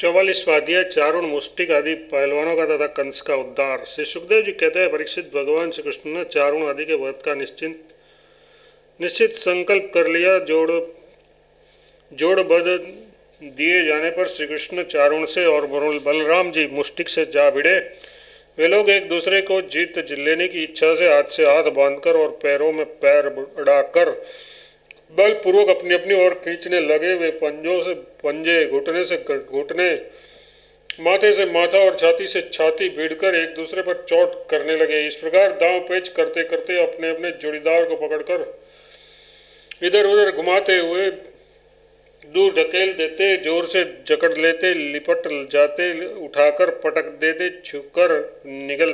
44वां अध्याय चारुण मुष्टिक आदि पहलवानों का तथा कंस का उद्धार। श्री सुखदेव जी कहते हैं, परीक्षित, भगवान श्री कृष्ण ने चारुण आदि के वध का निश्चित संकल्प कर लिया। जोड़ बध दिए जाने पर श्री कृष्ण चारुण से और बलराम जी मुष्टिक से जा भिड़े। वे लोग एक दूसरे को जीत लेने की इच्छा से हाथ बांधकर और पैरों में पैर अड़ाकर बलपूर्वक अपनी अपनी ओर खींचने लगे। वे पंजों से पंजे, घुटने से घुटने, माथे से माथा और छाती से छाती भिड़कर एक दूसरे पर चोट करने लगे। इस प्रकार दांव पेच करते करते अपने अपने जोड़ीदार को पकड़कर इधर उधर घुमाते हुए दूर ढकेल देते, जोर से जकड़ लेते, लिपट जाते, उठाकर पटक देते, छुकर निकल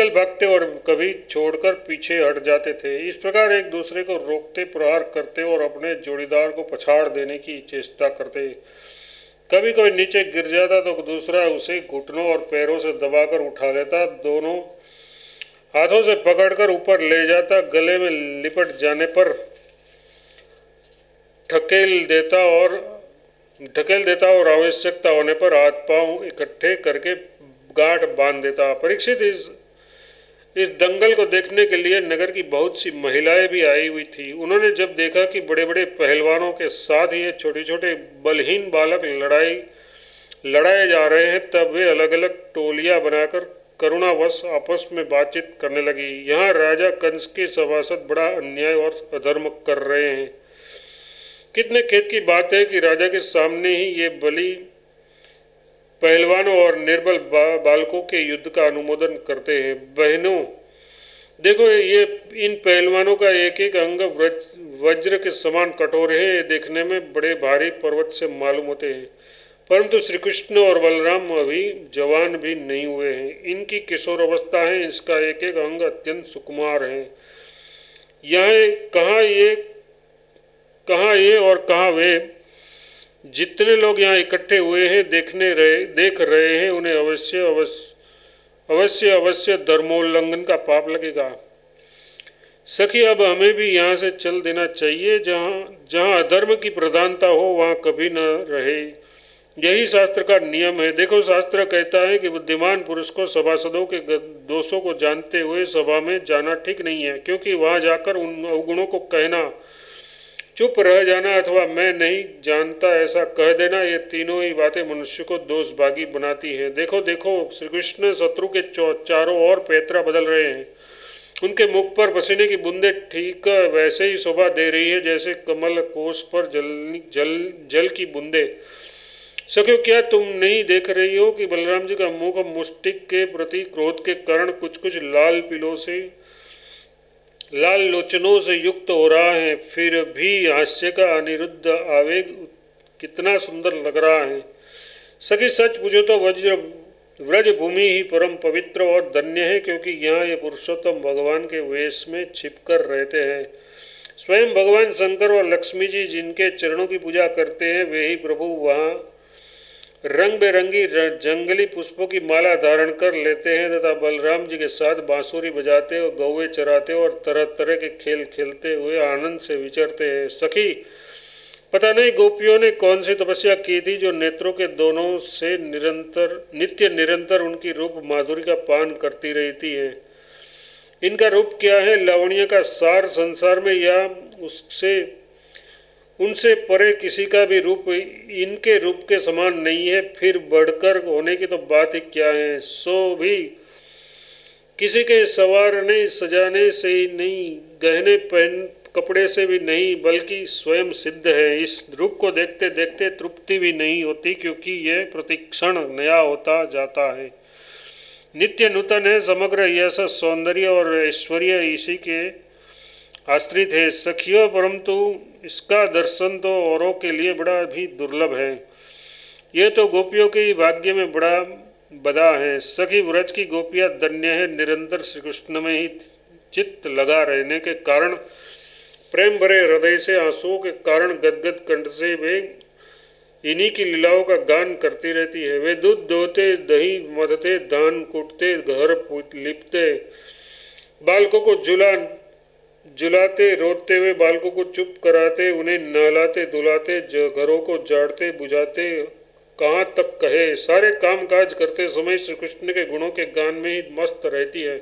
भागते और कभी छोड़कर पीछे हट जाते थे। इस प्रकार एक दूसरे को रोकते, प्रहार करते और अपने जोड़ीदार को पछाड़ देने की चेष्टा करते। कभी कोई नीचे गिर जाता तो दूसरा उसे घुटनों और पैरों से दबाकर उठा लेता, दोनों हाथों से पकड़कर ऊपर ले जाता, गले में लिपट जाने पर ढकेल देता और आवश्यकता होने पर हाथ पांव इकट्ठे करके गांठ बांध देता। परीक्षित, इस दंगल को देखने के लिए नगर की बहुत सी महिलाएं भी आई हुई थी। उन्होंने जब देखा कि बड़े बड़े पहलवानों के साथ ये छोटे छोटे बलहीन बालक लड़ाए जा रहे हैं, तब वे अलग अलग टोलियां बनाकर करुणावश आपस में बातचीत करने लगी। यहाँ राजा कंस के सभासद बड़ा अन्याय और अधर्म कर रहे हैं। कितने खेद की बात है कि राजा के सामने ही ये बली पहलवानों और निर्बल बालकों के युद्ध का अनुमोदन करते हैं। बहनों, देखो, ये इन पहलवानों का एक एक अंग वज्र के समान कठोर है। ये देखने में बड़े भारी पर्वत से मालूम होते हैं, परंतु श्री कृष्ण और बलराम अभी जवान भी नहीं हुए हैं। इनकी किशोर अवस्था है, इसका एक एक अंग अत्यंत सुकुमार है। यहाँ कहाँ ये और कहाँ वे। जितने लोग यहाँ इकट्ठे हुए हैं देख रहे हैं, उन्हें अवश्य धर्मोल्लंघन का पाप लगेगा। सखी, अब हमें भी यहाँ से चल देना चाहिए। जहाँ अधर्म की प्रधानता हो वहाँ कभी न रहे, यही शास्त्र का नियम है। देखो, शास्त्र कहता है कि बुद्धिमान पुरुष को सभासदों के दोषों को जानते हुए सभा में जाना ठीक नहीं है, क्योंकि वहाँ जाकर उन अवगुणों को कहना, चुप रह जाना अथवा मैं नहीं जानता ऐसा कह देना, ये तीनों ही बातें मनुष्य को दोषभागी बनाती हैं। देखो, श्री कृष्ण शत्रु के चारों ओर पैतरा बदल रहे हैं। उनके मुख पर पसीने की बूंदें ठीक वैसे ही शोभा दे रही है जैसे कमल कोश पर जल की बूंदें। सखियो, क्या तुम नहीं देख रही हो कि बलराम जी का मुख मुष्टिक के प्रति क्रोध के कारण कुछ लाल लोचनों से युक्त हो रहा है, फिर भी हास्य का अनिरुद्ध आवेग कितना सुंदर लग रहा है। सखी, सच पूछो तो व्रज भूमि ही परम पवित्र और धन्य है, क्योंकि यहाँ ये पुरुषोत्तम भगवान के वेश में छिपकर रहते हैं। स्वयं भगवान शंकर और लक्ष्मी जी जिनके चरणों की पूजा करते हैं, वे ही प्रभु वहाँ रंग बेरंगी जंगली पुष्पों की माला धारण कर लेते हैं तथा बलराम जी के साथ बांसुरी बजाते और गौवे चराते और तरह तरह के खेल खेलते हुए आनंद से विचरते हैं। सखी, पता नहीं गोपियों ने कौन सी तपस्या की थी जो नेत्रों के दोनों से नित्य निरंतर उनकी रूप माधुरी का पान करती रहती है। इनका रूप क्या है? लावण्य का सार संसार में या उनसे परे किसी का भी रूप इनके रूप के समान नहीं है। फिर बढ़कर होने की तो बात ही क्या है। सो भी किसी के संवारने सजाने से ही नहीं, गहने पहन कपड़े से भी नहीं, बल्कि स्वयं सिद्ध है। इस रूप को देखते देखते तृप्ति भी नहीं होती, क्योंकि यह प्रतिक्षण नया होता जाता है, नित्य नूतन है। समग्र यश, सौंदर्य और ऐश्वर्य इसी के आश्रित है। सखियों, परंतु इसका दर्शन तो औरों के लिए बड़ा भी दुर्लभ है। यह तो गोपियों के ही भाग्य में बड़ा बधा है। सखी, व्रज की गोपियाँ धन्य है। निरंतर श्री कृष्ण में ही चित्त लगा रहने के कारण, प्रेम भरे हृदय से आंसुओं के कारण गदगद कंठ से वे इन्हीं की लीलाओं का गान करती रहती है। वे दूध दोहते, दही मथते, धान कूटते, घर लिपते, बालकों को जुलाते, रोते हुए बालकों को चुप कराते, उन्हें नहलाते धुलाते, घरों को झाड़ते बुझाते, कहाँ तक कहे, सारे काम काज करते समय श्री कृष्ण के गुणों के गान में ही मस्त रहती है।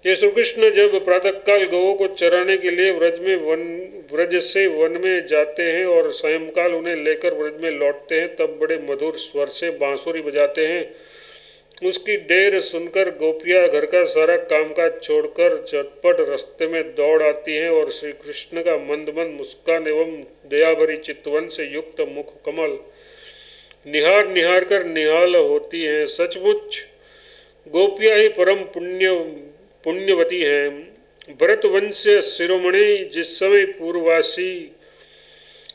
ये श्री कृष्ण जब प्रातःकाल गौओं को चराने के लिए व्रज से वन में जाते हैं और सायंकाल उन्हें लेकर व्रज में लौटते हैं, तब बड़े मधुर स्वर से बांसुरी बजाते हैं। उसकी डेर सुनकर गोपियाँ घर का सारा कामकाज छोड़कर झटपट रास्ते में दौड़ आती हैं और श्री कृष्ण का मंद मंद मुस्कान एवं दया भरी चितवन से युक्त मुख कमल निहार निहार कर निहाल होती हैं। सचमुच गोपियाँ ही परम पुण्यवती हैं। भरतवंश शिरोमणि जिस समय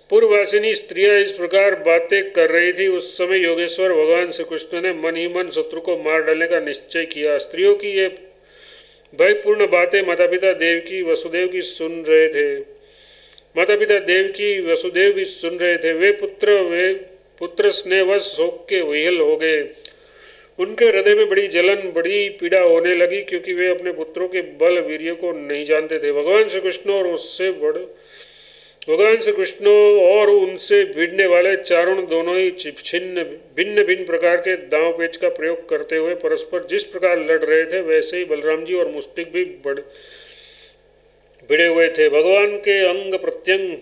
पूर्ववासिनी स्त्रियां इस प्रकार बातें कर रही थी, उस समय योगेश्वर भगवान श्री कृष्ण ने मन ही मन शत्रु को मार डालने का निश्चय किया। स्त्रियों की ये भयपूर्ण बातें माता पिता देवकी वसुदेव की सुन रहे थे। माता पिता देवकी वसुदेव भी सुन रहे थे। वे पुत्र स्नेहवश शोक के विह्वल हो गए। उनके हृदय में बड़ी जलन, बड़ी पीड़ा होने लगी, क्योंकि वे अपने पुत्रों के बल वीर्य को नहीं जानते थे। भगवान श्री कृष्ण और उनसे भिड़ने वाले चारुण दोनों ही भिन्न भिन्न प्रकार के दांव पेच का प्रयोग करते हुए परस्पर जिस प्रकार लड़ रहे थे, वैसे ही बलराम जी और मुष्टिक भी भिड़े हुए थे। भगवान के अंग प्रत्यंग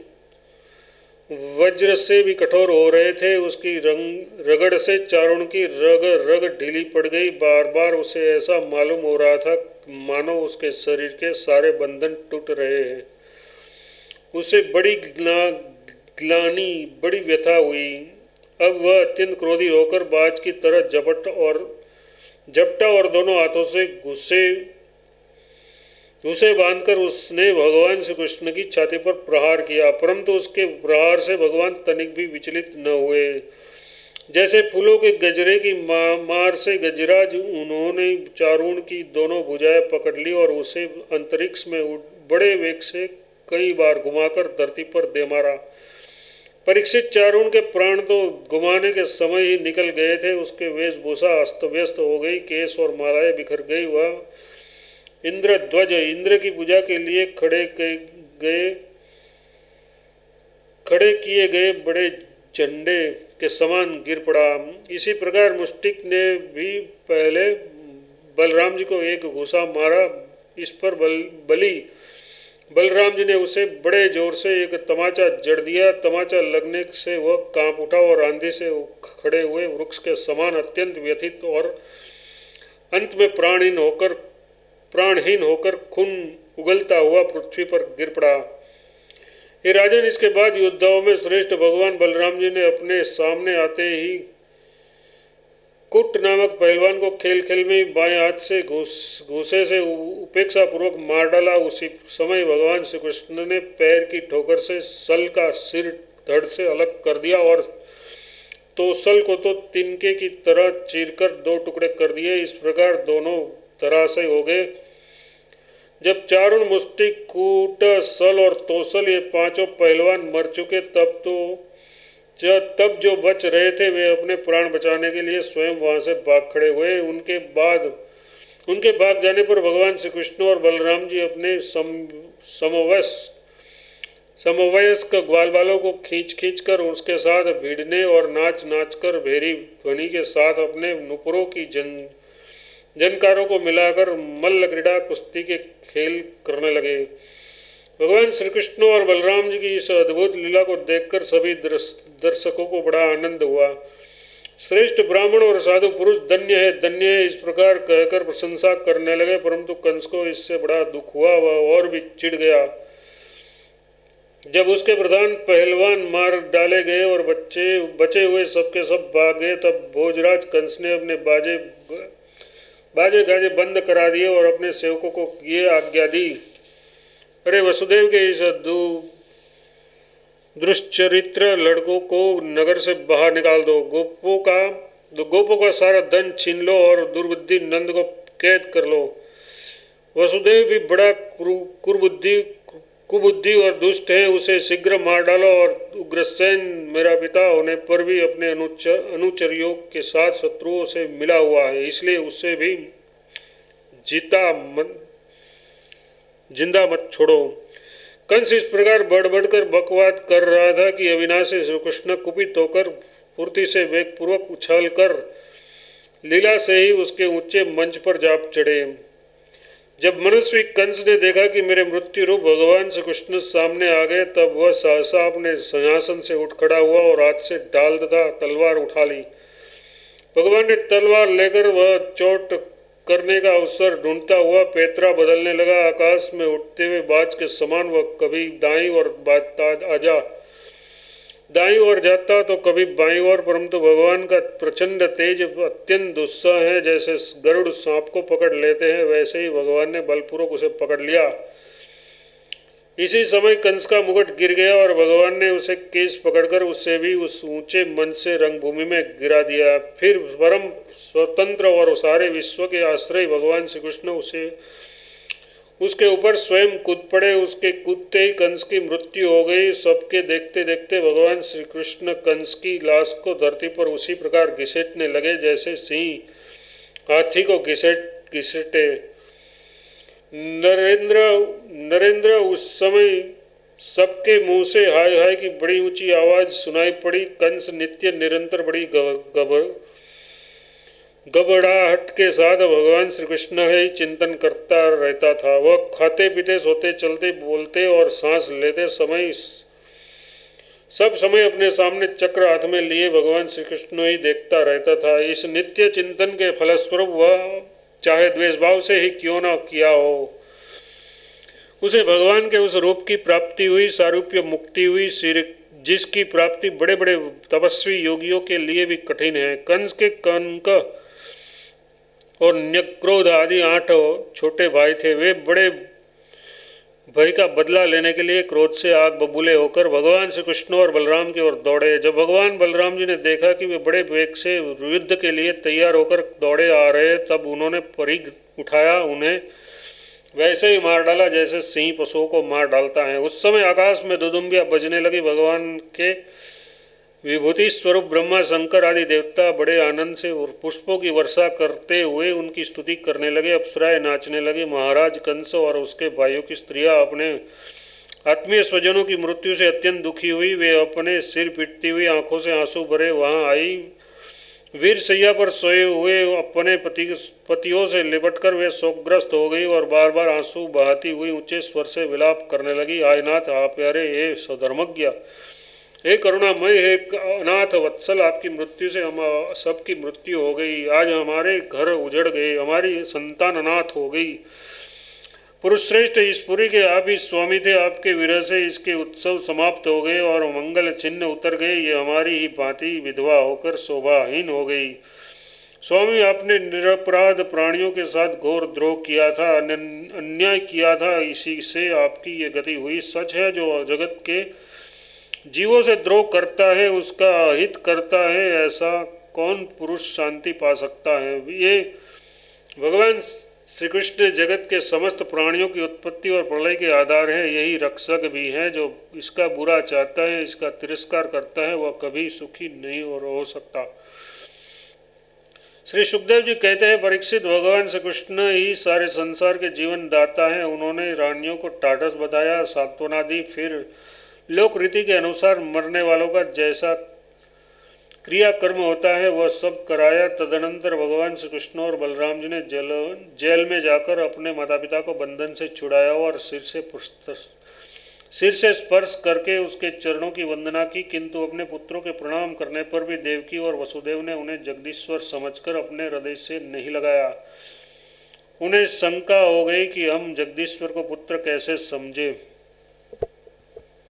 वज्र से भी कठोर हो रहे थे। उसकी रगड़ से चारुण की रग ढीली पड़ गई। बार बार उसे ऐसा मालूम हो रहा था मानो उसके शरीर के सारे बंधन टूट रहे हैं। उसे बड़ी ग्लानि, बड़ी व्यथा हुई। अब वह अत्यंत क्रोधी होकर बाज की तरह झपटा और दोनों हाथों से घुसे बांधकर उसने भगवान श्री कृष्ण की छाती पर प्रहार किया, परंतु उसके प्रहार से भगवान तनिक भी विचलित न हुए। जैसे फूलों के गजरे की मार से गजराज, उन्होंने चारुण की दोनों भुजाएं पकड़ ली और उसे अंतरिक्ष में बड़े वेग से कई बार घुमाकर धरती पर दे मारा। परीक्षित चारुण के प्राण तो घुमाने के समय ही निकल गए थे। उसके वेशभूषा अस्त व्यस्त हो गई, केश और मालाएं बिखर गई। वह इंद्रध्वज, इंद्र की पूजा के लिए खड़े किए गए बड़े झंडे के समान गिर पड़ा। इसी प्रकार मुष्टिक ने भी पहले बलराम जी को एक घूसा मारा। इस पर बलराम जी ने उसे बड़े जोर से एक तमाचा जड़ दिया। तमाचा लगने से वह कांप उठा और आंधी से खड़े हुए वृक्ष के समान अत्यंत व्यथित और अंत में प्राणहीन होकर खून उगलता हुआ पृथ्वी पर गिर पड़ा। हे राजन, इसके बाद योद्धाओं में श्रेष्ठ भगवान बलराम जी ने अपने सामने आते ही कुट नामक पहलवान को खेल खेल में बाएं हाथ से घूसे से उपेक्षा पूर्वक मार डाला। उसी समय भगवान श्री कृष्ण ने पैर की ठोकर से सल का सिर धड़ से अलग कर दिया और तोसल को तो तिनके की तरह चीरकर दो टुकड़े कर दिए। इस प्रकार दोनों धराशय हो गए। जब चारुण, मुष्टिक, कूट, सल और तोसल ये पांचों पहलवान मर चुके, तब जो बच रहे थे वे अपने प्राण बचाने के लिए स्वयं वहां से भाग खड़े हुए। उनके भाग जाने पर भगवान श्री कृष्ण और बलराम जी अपने समवयस्क ग्वाल बालों को खींच कर उसके साथ भिड़ने और नाच कर भेरी ध्वनि के साथ अपने नुपुरों की जनकारों को मिलाकर मल्ल क्रीड़ा, कुश्ती के खेल करने लगे। भगवान श्री कृष्ण और बलराम जी की इस अद्भुत लीला को देखकर सभी दर्शकों को बड़ा आनंद हुआ। श्रेष्ठ ब्राह्मण और साधु पुरुष धन्य है इस प्रकार कहकर प्रशंसा करने लगे, परंतु कंस को इससे बड़ा दुख हुआ। वह और भी चिढ़ गया। जब उसके प्रधान पहलवान मार डाले गए और बचे हुए सबके सब भाग गए, तब भोजराज कंस ने अपने बाजे गाजे बंद करा दिए और अपने सेवकों को ये आज्ञा दी, अरे वसुदेव के इस दुष्चरित्र लड़कों को नगर से बाहर निकाल दो। गोपों का सारा धन छीन लो और दुर्बुद्धि नंद को कैद कर लो। वसुदेव भी बड़ा कुबुद्धि और दुष्ट है, उसे शीघ्र मार डालो। और उग्रसेन मेरा पिता होने पर भी अपने अनुचरियों के साथ शत्रुओं से मिला हुआ है, इसलिए उससे भी जिंदा मत छोड़ो। कंस इस प्रकार बढ़ बढ़कर बकवाद कर रहा था कि अविनाशी श्री कृष्ण कुपित होकर फुर्ती से वेगपूर्वक उछाल कर लीला से ही उसके ऊंचे मंच पर जा चढ़े। जब मनस्वी कंस ने देखा कि मेरे मृत्यु रूप भगवान श्री कृष्ण सामने आ गए, तब वह सहसा अपने सिंहासन से उठ खड़ा हुआ और हाथ से ढाल तथा तलवार उठा ली। भगवान ने तलवार लेकर वह चोट करने का अवसर ढूंढता हुआ पैतरा बदलने लगा। आकाश में उठते हुए बाज के समान वह कभी दाईं ओर जाता तो कभी बाईं ओर, परंतु भगवान का प्रचंड तेज अत्यंत दुस्सह है। जैसे गरुड़ सांप को पकड़ लेते हैं, वैसे ही भगवान ने बलपूर्वक उसे पकड़ लिया। इसी समय कंस का मुकुट गिर गया और भगवान ने उसे केस पकड़कर उसे भी उस ऊंचे मंच से रंगभूमि में गिरा दिया। फिर परम स्वतंत्र और सारे विश्व के आश्रय भगवान श्री कृष्ण उसके ऊपर स्वयं कूद पड़े। उसके कूदते ही कंस की मृत्यु हो गई। सबके देखते देखते भगवान श्री कृष्ण कंस की लाश को धरती पर उसी प्रकार घिसेटने लगे जैसे सिंह हाथी को घिसेटे। नरेंद्र उस समय सबके मुंह से हाय हाय की बड़ी ऊंची आवाज सुनाई पड़ी। कंस नित्य निरंतर बड़ी घबराहट के साथ भगवान श्री कृष्ण ही चिंतन करता रहता था। वह खाते पीते सोते चलते बोलते और सांस लेते समय सब समय अपने सामने चक्र हाथ में लिए भगवान श्री कृष्ण ही देखता रहता था। इस नित्य चिंतन के फलस्वरूप वह चाहे द्वेषभाव से ही क्यों न किया हो, उसे भगवान के उस रूप की प्राप्ति हुई, सारूप्य मुक्ति हुई, जिसकी प्राप्ति बड़े बड़े तपस्वी योगियों के लिए भी कठिन है। कंस के कनक और न्यक्रोध आदि 8 छोटे भाई थे। वे बड़े भय का बदला लेने के लिए क्रोध से आग बबूले होकर भगवान श्री कृष्ण और बलराम की ओर दौड़े। जब भगवान बलराम जी ने देखा कि वे बड़े वेग से युद्ध के लिए तैयार होकर दौड़े आ रहे, तब उन्होंने परिघ उठाया, उन्हें वैसे ही मार डाला जैसे सिंह पशुओं को मार डालता है। उस समय आकाश में दुदुम्बियाँ बजने लगी। भगवान के विभूति स्वरूप ब्रह्मा शंकर आदि देवता बड़े आनंद से पुष्पों की वर्षा करते हुए उनकी स्तुति करने लगे। अप्सराएं नाचने लगे। महाराज कंस और उसके भाइयों की स्त्रियां अपने आत्मीय स्वजनों की मृत्यु से अत्यंत दुखी हुई। वे अपने सिर पीटती हुई आंखों से आंसू भरे वहां आई। वीर सैया पर सोए हुए अपने पतियों से लिपटकर वे शोकग्रस्त हो गई और बार बार आंसू बहाती हुई ऊंचे स्वर से विलाप करने लगी। आय नाथ, आप प्यारे, हे सधर्मज्ञ, हे करुणामय, हे अनाथ वत्सल, आपकी मृत्यु से हम सबकी मृत्यु हो गई। आज हमारे घर उजड़ गए, हमारी संतान अनाथ हो गई। पुरुष श्रेष्ठ, इस पुरी के आप ही स्वामी थे। आपके विरह से इसके उत्सव समाप्त हो गए और मंगल चिन्ह उतर गए। ये हमारी ही भांति विधवा होकर शोभाहीन हो गई। स्वामी, आपने निरपराध प्राणियों के साथ घोर द्रोह किया था, अन्याय किया था, इसी से आपकी ये गति हुई। सच है, जो जगत के जीवों से द्रोह करता है उसका हित करता है, ऐसा कौन पुरुष शांति पा सकता है। ये भगवान श्री कृष्ण जगत के समस्त प्राणियों की उत्पत्ति और प्रलय के आधार है। यही रक्षक भी है। जो इसका बुरा चाहता है, इसका तिरस्कार करता है, वह कभी सुखी नहीं और हो सकता। श्री सुखदेव जी कहते हैं, परीक्षित, भगवान श्री कृष्ण ही सारे संसार के जीवन दाता है। उन्होंने रानियों को टाटस बताया, सांत्वना दी, फिर लोक रीति के अनुसार मरने वालों का जैसा क्रियाकर्म होता है वह सब कराया। तदनंतर भगवान श्री कृष्ण और बलराम जी ने जेल में जाकर अपने माता पिता को बंधन से छुड़ाया और सिर से स्पर्श करके उसके चरणों की वंदना की। किंतु अपने पुत्रों के प्रणाम करने पर भी देवकी और वसुदेव ने उन्हें जगदीश्वर समझकर अपने हृदय से नहीं लगाया। उन्हें शंका हो गई कि हम जगदीश्वर को पुत्र कैसे समझे।